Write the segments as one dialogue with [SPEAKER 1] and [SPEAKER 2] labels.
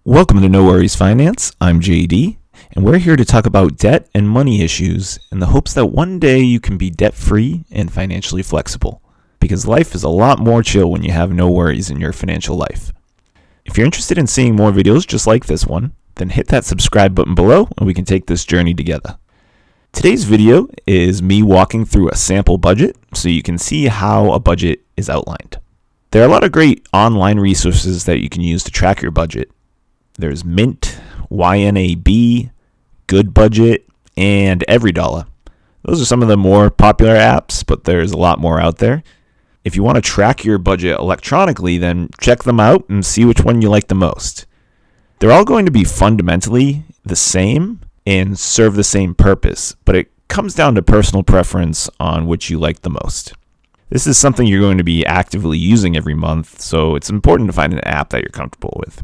[SPEAKER 1] Welcome to No Worries Finance. I'm JD, and we're here to talk about debt and money issues in the hopes that one day you can be debt-free and financially flexible. Because life is a lot more chill when you have no worries in your financial life. If you're interested in seeing more videos just like this one, then hit that subscribe button below and we can take this journey together. Today's video is me walking through a sample budget so you can see how a budget is outlined. There are a lot of great online resources that you can use to track your budget. There's Mint, YNAB, Good Budget, and EveryDollar. Those are some of the more popular apps, but there's a lot more out there. If you want to track your budget electronically, then check them out and see which one you like the most. They're all going to be fundamentally the same and serve the same purpose, but it comes down to personal preference on which you like the most. This is something you're going to be actively using every month, so it's important to find an app that you're comfortable with.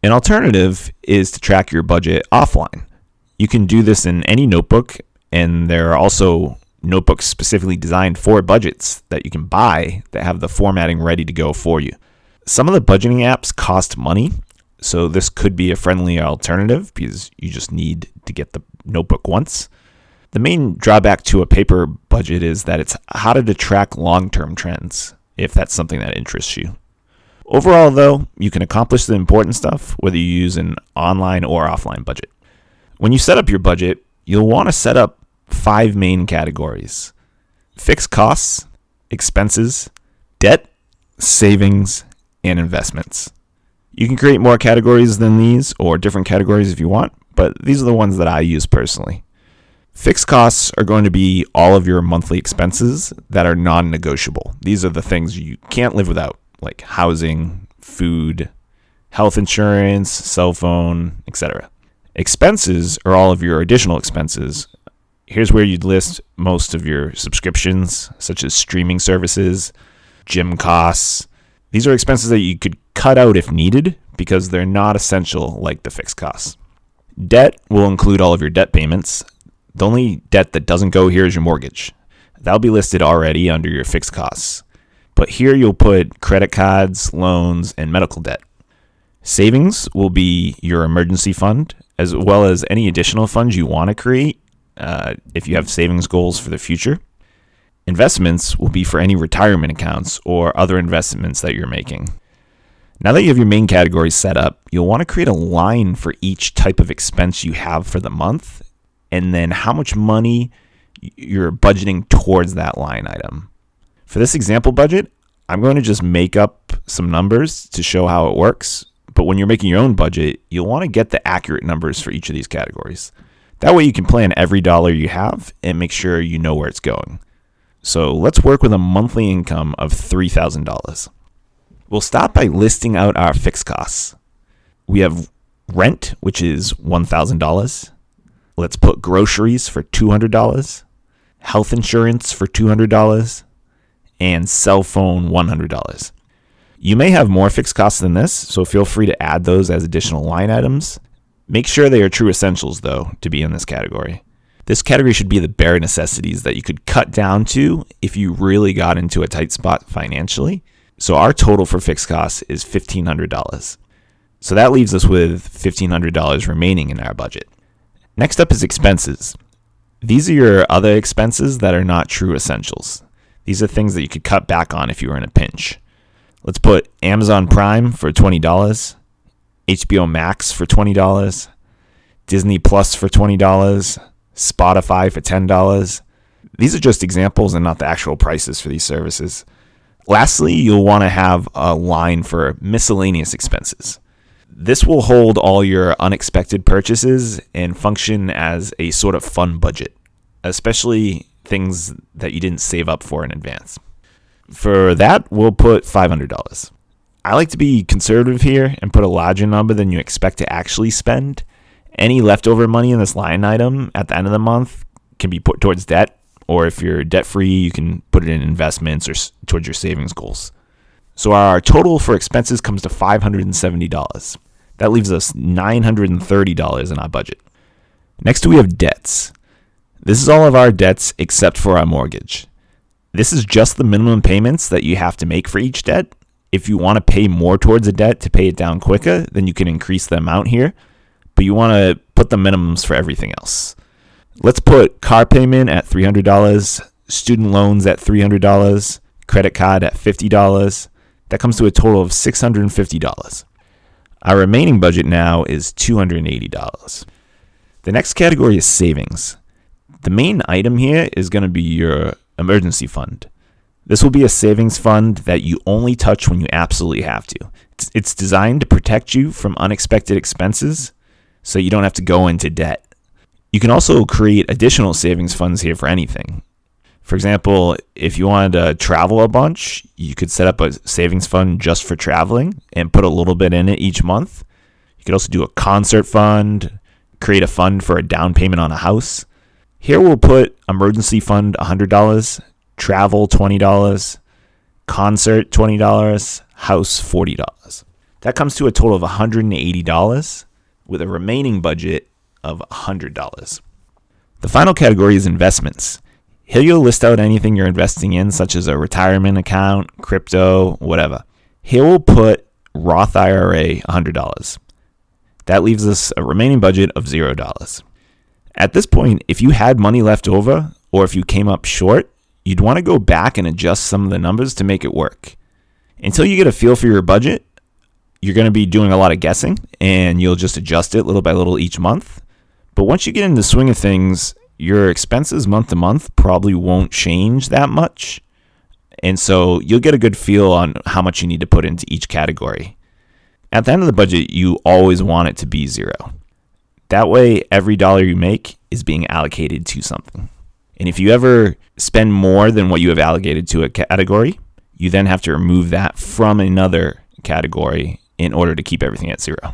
[SPEAKER 1] An alternative is to track your budget offline. You can do this in any notebook, and there are also notebooks specifically designed for budgets that you can buy that have the formatting ready to go for you. Some of the budgeting apps cost money, so this could be a friendly alternative because you just need to get the notebook once. The main drawback to a paper budget is that it's harder to track long-term trends if that's something that interests you. Overall, though, you can accomplish the important stuff whether you use an online or offline budget. When you set up your budget, you'll want to set up 5 main categories: fixed costs, expenses, debt, savings, and investments. You can create more categories than these or different categories if you want, but these are the ones that I use personally. Fixed costs are going to be all of your monthly expenses that are non-negotiable. These are the things you can't live without, like housing, food, health insurance, cell phone, etc. Expenses are all of your additional expenses. Here's where you'd list most of your subscriptions, such as streaming services, gym costs. These are expenses that you could cut out if needed because they're not essential like the fixed costs. Debt will include all of your debt payments. The only debt that doesn't go here is your mortgage. That'll be listed already under your fixed costs. But here you'll put credit cards, loans, and medical debt. Savings will be your emergency fund, as well as any additional funds you want to create if you have savings goals for the future. Investments will be for any retirement accounts or other investments that you're making. Now that you have your main categories set up, you'll want to create a line for each type of expense you have for the month, and then how much money you're budgeting towards that line item. For this example budget, I'm going to just make up some numbers to show how it works. But when you're making your own budget, you'll want to get the accurate numbers for each of these categories. That way you can plan every dollar you have and make sure you know where it's going. So let's work with a monthly income of $3,000. We'll start by listing out our fixed costs. We have rent, which is $1,000. Let's put groceries for $200, health insurance for $200, and cell phone $100. You may have more fixed costs than this, so feel free to add those as additional line items. Make sure they are true essentials, though, to be in this category. This category should be the bare necessities that you could cut down to if you really got into a tight spot financially. So our total for fixed costs is $1,500. So that leaves us with $1,500 remaining in our budget. Next up is expenses. These are your other expenses that are not true essentials. These are things that you could cut back on if you were in a pinch. Let's put Amazon Prime for $20, HBO Max for $20, Disney Plus for $20, Spotify for $10. These are just examples and not the actual prices for these services. Lastly, you'll want to have a line for miscellaneous expenses. This will hold all your unexpected purchases and function as a sort of fun budget, especially things that you didn't save up for in advance. For that, we'll put $500. I like to be conservative here and put a larger number than you expect to actually spend. Any leftover money in this line item at the end of the month can be put towards debt, or if you're debt-free, you can put it in investments or towards your savings goals. So our total for expenses comes to $570. That leaves us $930 in our budget. Next, we have debts. This is all of our debts except for our mortgage. This is just the minimum payments that you have to make for each debt, If you want to pay more towards a debt to pay it down quicker, then you can increase the amount here, but you want to put the minimums for everything else. Let's put car payment at $300, student loans at $300, credit card at $50. That comes to a total of $650. Our remaining budget now is $280. The next category is savings. The main item here is going to be your emergency fund. This will be a savings fund that you only touch when you absolutely have to. It's designed to protect you from unexpected expenses so you don't have to go into debt. You can also create additional savings funds here for anything. For example, if you wanted to travel a bunch, you could set up a savings fund just for traveling and put a little bit in it each month. You could also do a concert fund, create a fund for a down payment on a house. Here we'll put emergency fund $100, travel $20, concert $20, house $40. That comes to a total of $180 with a remaining budget of $100. The final category is investments. Here you'll list out anything you're investing in, such as a retirement account, crypto, whatever. Here we'll put Roth IRA $100. That leaves us a remaining budget of $0. At this point, if you had money left over, or if you came up short, you'd want to go back and adjust some of the numbers to make it work. Until you get a feel for your budget, you're going to be doing a lot of guessing, and you'll just adjust it little by little each month. But once you get in the swing of things, your expenses month to month probably won't change that much. And so you'll get a good feel on how much you need to put into each category. At the end of the budget, you always want it to be $0. That way, every dollar you make is being allocated to something. And if you ever spend more than what you have allocated to a category, you then have to remove that from another category in order to keep everything at $0.